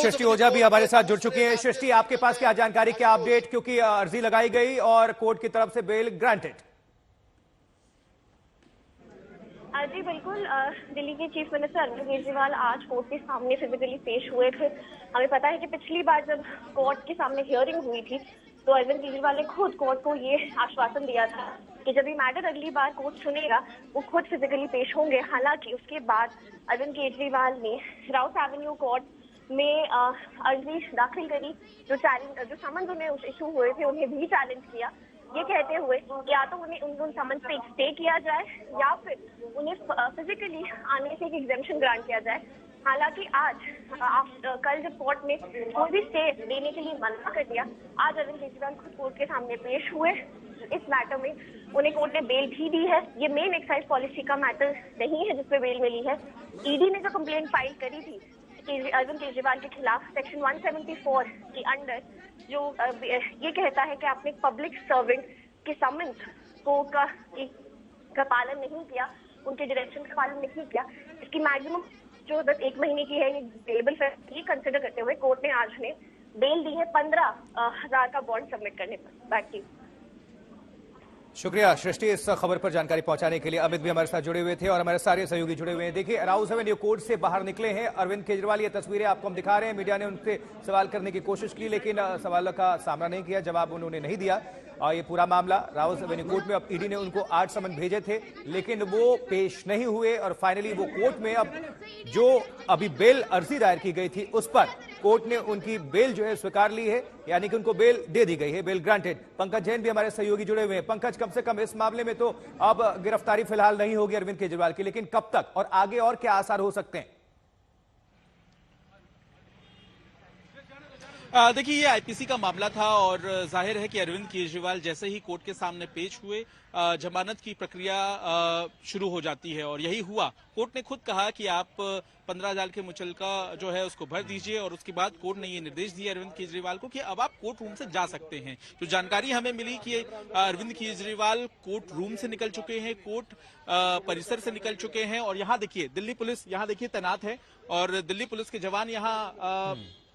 सृष्टि ओझा भी हमारे साथ जुड़ चुकी है। सृष्टि, आपके पास क्या जानकारी, क्या अपडेट, क्योंकि अर्जी लगाई गई और कोर्ट की तरफ से बेल ग्रांटेड? जी बिल्कुल, दिल्ली के चीफ मिनिस्टर अरविंद केजरीवाल आज कोर्ट के सामने फिजिकली पेश हुए थे। हमें पता है कि पिछली बार जब कोर्ट के सामने हियरिंग हुई थी तो अरविंद केजरीवाल ने खुद कोर्ट को ये आश्वासन दिया था कि जब ये मैटर अगली बार कोर्ट सुनेगा वो खुद फिजिकली पेश होंगे। हालांकि उसके बाद अरविंद केजरीवाल ने राउस एवेन्यू कोर्ट में अर्जी दाखिल करी। जो समन्स उन्हें इशू हुए थे उन्हें भी चैलेंज किया, ये कहते हुए कि या तो उन्हें उन समन्स पे एक स्टे किया जाए या फिर उन्हें फिजिकली आने से एक एग्जेम्पशन ग्रांट किया जाए। हालांकि आज कल जब कोर्ट ने कोई भी स्टे देने के लिए मना कर दिया, आज अरविंद केजरीवाल खुद कोर्ट के सामने पेश हुए। इस मैटर में उन्हें कोर्ट ने बेल भी दी है। ये मेन एक्साइज पॉलिसी का मैटर नहीं है जिसपे बेल मिली है। ईडी ने जो कंप्लेंट फाइल करी थी अरविंद केजरीवाल के खिलाफ सेक्शन 174 के अंडर, जो ये कहता है कि आपने पब्लिक सर्वेंट के समन्स का पालन नहीं किया, उनके डायरेक्शन का पालन नहीं किया, इसकी मैक्सिमम जो 1 महीने की है ये बेलेबल ये कंसिडर करते हुए कोर्ट ने आज उन्हें बेल दी है 15,000 का बॉन्ड सबमिट करने पर। बैक टू शुक्रिया सृष्टि इस खबर पर जानकारी पहुंचाने के लिए। अमित भी हमारे साथ जुड़े हुए थे और हमारे सारे सहयोगी जुड़े हुए हैं। देखिए, राउस एवेन्यू कोर्ट से बाहर निकले हैं अरविंद केजरीवाल। ये तस्वीरें आपको हम दिखा रहे हैं। मीडिया ने उनसे सवाल करने की कोशिश की लेकिन सवालों का सामना नहीं किया, जवाब उन्होंने नहीं दिया। और ये पूरा मामला राउस एवेन्यू कोर्ट में, अब ईडी ने उनको 8 समन भेजे थे लेकिन वो पेश नहीं हुए और फाइनली वो कोर्ट में, अब जो अभी बेल अर्जी दायर की गई थी उस पर कोर्ट ने उनकी बेल जो है स्वीकार ली है, यानी कि उनको बेल दे दी गई है, बेल ग्रांटेड। पंकज जैन भी हमारे सहयोगी जुड़े हुए हैं। पंकज, कम से कम इस मामले में तो अब गिरफ्तारी फिलहाल नहीं होगी अरविंद केजरीवाल की, लेकिन कब तक और आगे और क्या आसार हो सकते हैं? देखिए, ये आईपीसी का मामला था और जाहिर है कि अरविंद केजरीवाल जैसे ही कोर्ट के सामने पेश हुए जमानत की प्रक्रिया शुरू हो जाती है और यही हुआ। कोर्ट ने खुद कहा कि आप 15,000 के मुचलका जो है उसको भर दीजिए और उसके बाद कोर्ट ने ये निर्देश दिए अरविंद केजरीवाल को कि अब आप कोर्ट रूम से जा सकते हैं। तो जानकारी हमें मिली कि अरविंद केजरीवाल कोर्ट रूम से निकल चुके हैं, कोर्ट परिसर से निकल चुके हैं और यहाँ देखिए दिल्ली पुलिस यहाँ देखिए तैनात है और दिल्ली पुलिस के जवान यहाँ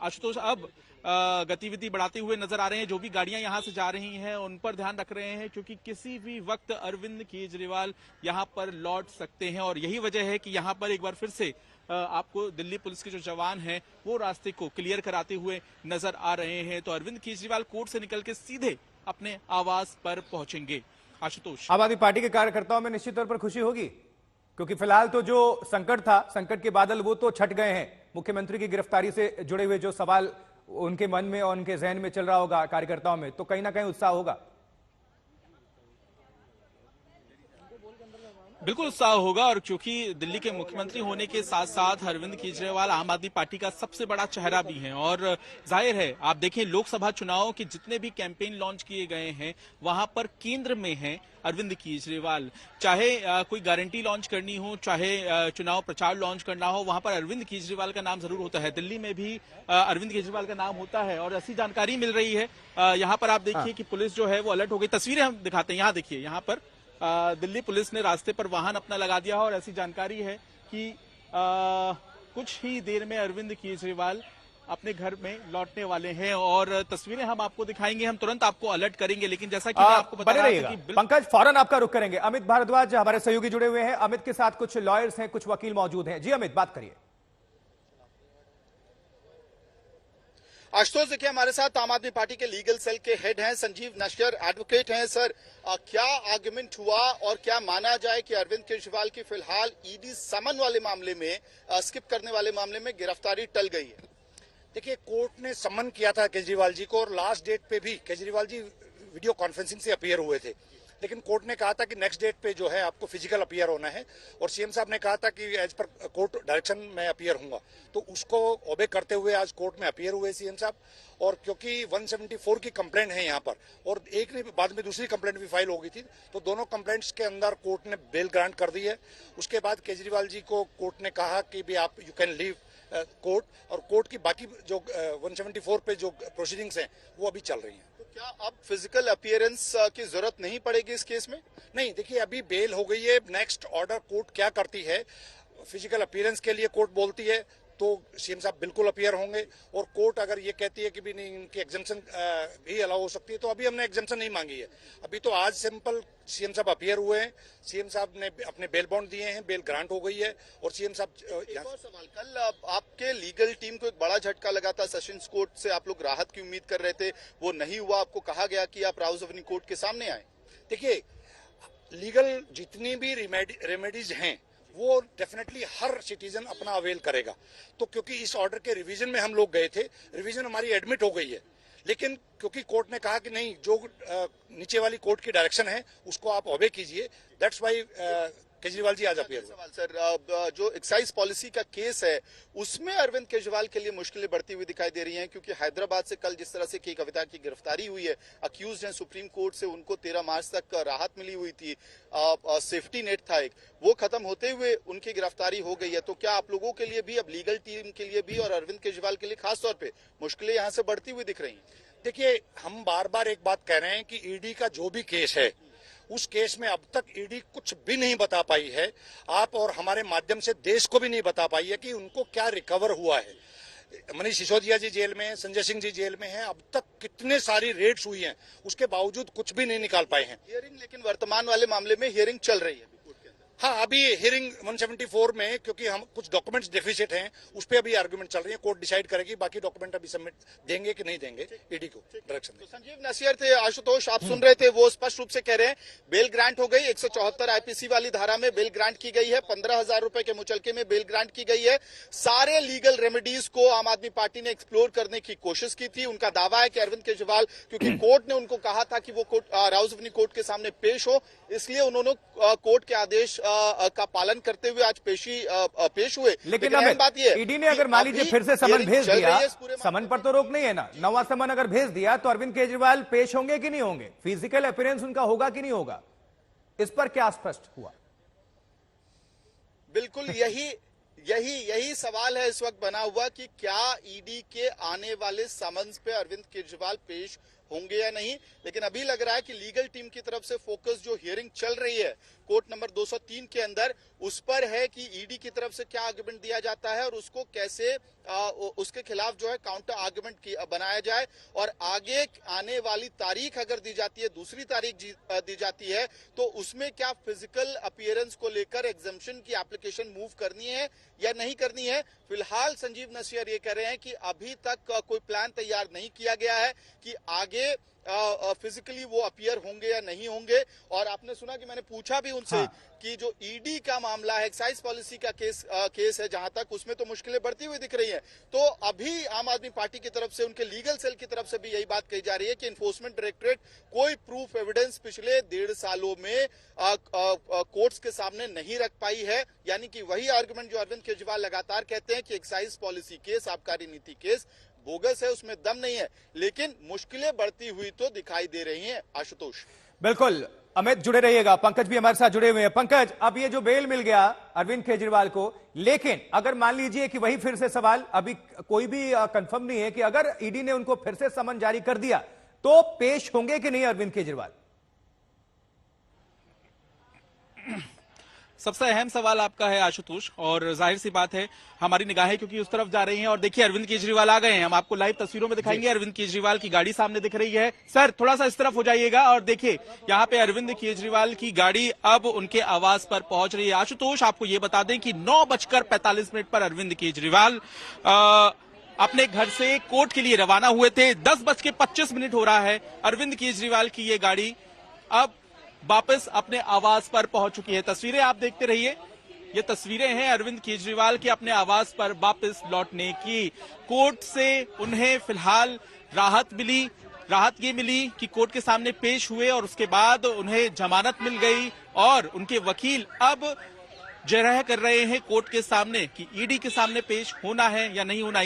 आशुतोष अब गतिविधि बढ़ाते हुए नजर आ रहे हैं। जो भी गाड़ियां यहां से जा रही हैं उन पर ध्यान रख रहे हैं क्योंकि किसी भी वक्त अरविंद केजरीवाल यहां पर लौट सकते हैं और यही वजह है कि यहां पर एक बार फिर से आपको दिल्ली पुलिस के जो जवान हैं वो रास्ते को क्लियर कराते हुए नजर आ रहे हैं। तो अरविंद केजरीवाल कोर्ट से निकल के सीधे अपने आवास पर पहुंचेंगे। आशुतोष, आम आदमी पार्टी के कार्यकर्ताओं में निश्चित तौर पर खुशी होगी क्योंकि फिलहाल तो जो संकट था, संकट के बादल वो तो छट गए हैं। मुख्यमंत्री की गिरफ्तारी से जुड़े हुए जो सवाल उनके मन में और उनके जहन में चल रहा होगा कार्यकर्ताओं में, तो कहीं ना कहीं उत्साह होगा। बिल्कुल उत्साह होगा और क्योंकि दिल्ली के मुख्यमंत्री होने के साथ साथ अरविंद केजरीवाल आम आदमी पार्टी का सबसे बड़ा चेहरा भी हैं और जाहिर है आप देखें लोकसभा चुनाव के जितने भी कैंपेन लॉन्च किए गए हैं वहां पर केंद्र में हैं अरविंद केजरीवाल। चाहे कोई गारंटी लॉन्च करनी हो, चाहे चुनाव प्रचार लॉन्च करना हो, वहां पर अरविंद केजरीवाल का नाम जरूर होता है। दिल्ली में भी अरविंद केजरीवाल का नाम होता है और ऐसी जानकारी मिल रही है। यहाँ पर आप देखिए कि पुलिस जो है वो अलर्ट हो गई। तस्वीरें हम दिखाते हैं, यहाँ देखिए, यहाँ पर दिल्ली पुलिस ने रास्ते पर वाहन अपना लगा दिया और ऐसी जानकारी है कि कुछ ही देर में अरविंद केजरीवाल अपने घर में लौटने वाले हैं और तस्वीरें हम आपको दिखाएंगे, हम तुरंत आपको अलर्ट करेंगे। लेकिन जैसा कि मैं आपको बता रहा था कि पंकज, फौरन आपका रुख करेंगे। अमित भारद्वाज हमारे सहयोगी जुड़े हुए हैं। अमित के साथ कुछ लॉयर्स हैं, कुछ वकील मौजूद हैं। जी अमित, बात करिए। आशुतोष, देखिए हमारे साथ आम आदमी पार्टी के लीगल सेल के हेड हैं संजीव नश्कर, एडवोकेट हैं। सर, क्या आर्गुमेंट हुआ और क्या माना जाए कि अरविंद केजरीवाल की फिलहाल ईडी समन वाले मामले में, स्किप करने वाले मामले में गिरफ्तारी टल गई है? देखिए, कोर्ट ने समन किया था केजरीवाल जी को और लास्ट डेट पे भी केजरीवाल जी वीडियो कॉन्फ्रेंसिंग से अपीयर हुए थे, लेकिन कोर्ट ने कहा था कि नेक्स्ट डेट पे जो है आपको फिजिकल अपीयर होना है और सीएम साहब ने कहा था कि एज पर कोर्ट डायरेक्शन में अपीयर होऊंगा, तो उसको ओबे करते हुए आज कोर्ट में अपीयर हुए सीएम साहब। और क्योंकि 174 की कंप्लेंट है यहाँ पर और एक ने बाद में दूसरी कंप्लेंट भी फाइल हो गई थी, तो दोनों कंप्लेंट्स के अंदर कोर्ट ने बेल ग्रांट कर दी है। उसके बाद केजरीवाल जी को कोर्ट ने कहा कि भी आप यू कैन लीव कोर्ट, और कोर्ट की बाकी जो 174 पे जो प्रोसीडिंग्स हैं वो अभी चल रही हैं। तो क्या अब फिजिकल अपीयरेंस की जरूरत नहीं पड़ेगी इस केस में? नहीं, देखिए अभी बेल हो गई है, नेक्स्ट ऑर्डर कोर्ट क्या करती है। फिजिकल अपीयरेंस के लिए कोर्ट बोलती है तो सीएम साहब बिल्कुल अपीयर होंगे। और कोर्ट अगर ये कहती है कि भी नहीं इनकी एग्जाम्पशन भी अलाउ हो सकती है, तो अभी हमने एग्जाम्पशन नहीं मांगी है। अभी तो आज सिंपल सीएम साहब अपीयर हुए हैं, सीएम साहब ने अपने बेल बॉन्ड दिए हैं, बेल ग्रांट हो गई है और सीएम साहब। एक और सवाल, कल आपके लीगल टीम को एक बड़ा झटका लगा था। सेशंस कोर्ट से आप लोग राहत की उम्मीद कर रहे थे, वो नहीं हुआ। आपको कहा गया कि आप राउज एवेन्यू कोर्ट के सामने आए। देखिए, लीगल जितनी भी रेमेडीज हैं वो डेफिनेटली हर सिटीजन अपना अवेल करेगा। तो क्योंकि इस ऑर्डर के रिवीजन में हम लोग गए थे, रिवीजन हमारी एडमिट हो गई है, लेकिन क्योंकि कोर्ट ने कहा कि नहीं, जो नीचे वाली कोर्ट की डायरेक्शन है उसको आप ओबे कीजिए, दैट्स वाई केजरीवाल जी आज अपीयर हुए। सवाल सर, जो एक्साइज पॉलिसी का केस है उसमें अरविंद केजरीवाल के लिए मुश्किलें बढ़ती हुई दिखाई दे रही हैं, क्योंकि हैदराबाद से कल जिस तरह से की कविता की गिरफ्तारी हुई है, अक्यूज्ड हैं, सुप्रीम कोर्ट से उनको 13 मार्च तक राहत मिली हुई थी, सेफ्टी नेट था एक, वो खत्म होते हुए उनकी गिरफ्तारी हो गई है। तो क्या आप लोगों के लिए भी, अब लीगल टीम के लिए भी और अरविंद केजरीवाल के लिए खासतौर पर मुश्किलें यहाँ से बढ़ती हुई दिख रही हैं? देखिए, हम बार बार एक बात कह रहे हैं कि ईडी का जो भी केस है, उस केस में अब तक ईडी कुछ भी नहीं बता पाई है। आप और हमारे माध्यम से देश को भी नहीं बता पाई है कि उनको क्या रिकवर हुआ है। मनीष सिसोदिया जी जेल में हैं, संजय सिंह जी जेल में हैं, अब तक कितने सारी रेड्स हुई हैं, उसके बावजूद कुछ भी नहीं निकाल पाए हैं। हियरिंग, लेकिन वर्तमान वाले मामले में हियरिंग चल रही है। हाँ, अभी हियरिंग 174 में, क्योंकि हम कुछ डॉक्यूमेंट्स डेफिसिट हैं, उस पर अभी आर्गुमेंट चल रही है। कोर्ट डिसाइड करेगी, बाकी डॉक्यूमेंट अभी सबमिट देंगे कि नहीं देंगे ईडी को डायरेक्शन। तो संजीव नसीर थे, आशुतोष आप सुन रहे थे, वो स्पष्ट रूप से कह रहे हैं बेल ग्रांट हो गई, 174 आईपीसी वाली धारा में बेल ग्रांट की गई है, 15,000 रुपए के मुचलके में बेल ग्रांट की गई है। सारे लीगल रेमेडीज को आम आदमी पार्टी ने एक्सप्लोर करने की कोशिश की थी। उनका दावा है कि अरविंद केजरीवाल, क्योंकि कोर्ट ने उनको कहा था कि वो राउज एवेन्यू कोर्ट के सामने पेश हो, इसलिए उन्होंने कोर्ट के आदेश का पालन करते हुए आज पेश हुए। लेकिन बात ये, ईडी ने अगर मान लीजिए फिर से समन भेज दिया, समन पर तो रोक नहीं है ना, नवा समन अगर भेज दिया तो अरविंद केजरीवाल पेश होंगे कि नहीं होंगे, फिजिकल अपीयरेंस उनका होगा कि नहीं होगा, इस पर क्या स्पष्ट हुआ? बिल्कुल यही सवाल है इस वक्त बना हुआ कि क्या ईडी के आने वाले समन्स पे अरविंद केजरीवाल पेश होंगे या नहीं। लेकिन अभी लग रहा है कि लीगल टीम की तरफ से फोकस जो हियरिंग चल रही है कोर्ट नंबर 203 के अंदर, उस पर है कि ईडी की तरफ से क्या आर्गुमेंट दिया जाता है और उसको कैसे उसके खिलाफ जो है काउंटर आर्गुमेंट बनाया जाए। और आगे आने वाली तारीख अगर दी जाती है, दूसरी तारीख दी जाती है, तो उसमें क्या फिजिकल अपीयरेंस को लेकर एग्जम्पशन की एप्लीकेशन मूव करनी है या नहीं करनी है। फिलहाल संजीव नसीर ये कह रहे हैं कि अभी तक कोई प्लान तैयार नहीं किया गया है कि आगे फिजिकली वो अपीयर होंगे या नहीं होंगे। और आपने सुना कि मैंने पूछा भी उनसे कि जो ईडी का मामला है, एक्साइज पॉलिसी का केस है, जहां तक उसमें तो मुश्किलें बढ़ती हुई दिख रही हैं। तो अभी आम आदमी पार्टी की तरफ से, उनके लीगल सेल की तरफ से भी यही बात कही जा रही है कि इन्फोर्समेंट डायरेक्टरेट कोई प्रूफ एविडेंस पिछले 1.5 सालों में कोर्ट्स के सामने नहीं रख पाई है। यानी कि वही आर्गुमेंट जो अरविंद केजरीवाल लगातार कहते हैं कि एक्साइज पॉलिसी केस, आबकारी नीति केस बोगस है, उसमें दम नहीं है, लेकिन मुश्किलें बढ़ती हुई तो दिखाई दे रही हैं। आशुतोष, बिल्कुल अमित जुड़े रहिएगा, पंकज भी हमारे साथ जुड़े हुए हैं। पंकज, अब ये जो बेल मिल गया अरविंद केजरीवाल को, लेकिन अगर मान लीजिए कि वही फिर से सवाल, अभी कोई भी कंफर्म नहीं है कि अगर ईडी ने उनको फिर से समन जारी कर दिया तो पेश होंगे कि नहीं अरविंद केजरीवाल? सबसे अहम सवाल आपका है आशुतोष, और जाहिर सी बात है हमारी निगाहें क्योंकि उस तरफ जा रही हैं। और देखिए अरविंद केजरीवाल आ गए हैं, हम आपको लाइव तस्वीरों में दिखाएंगे। अरविंद केजरीवाल की गाड़ी सामने दिख रही है। सर थोड़ा सा इस तरफ हो जाइएगा और देखिए यहाँ पे अरविंद केजरीवाल की गाड़ी अब उनके आवास पर पहुंच रही है। आशुतोष, आपको ये बता दें कि 9:45 पर अरविंद केजरीवाल अपने घर से कोर्ट के लिए रवाना हुए थे। 10:25 हो रहा है, अरविंद केजरीवाल की ये गाड़ी अब वापस अपने आवास पर पहुंच चुकी है। तस्वीरें आप देखते रहिए, ये तस्वीरें हैं अरविंद केजरीवाल के अपने आवास पर वापस लौटने की। कोर्ट से उन्हें फिलहाल राहत ये मिली कि कोर्ट के सामने पेश हुए और उसके बाद उन्हें जमानत मिल गई और उनके वकील अब जरह कर रहे हैं कोर्ट के सामने कि ईडी के सामने पेश होना है या नहीं होना।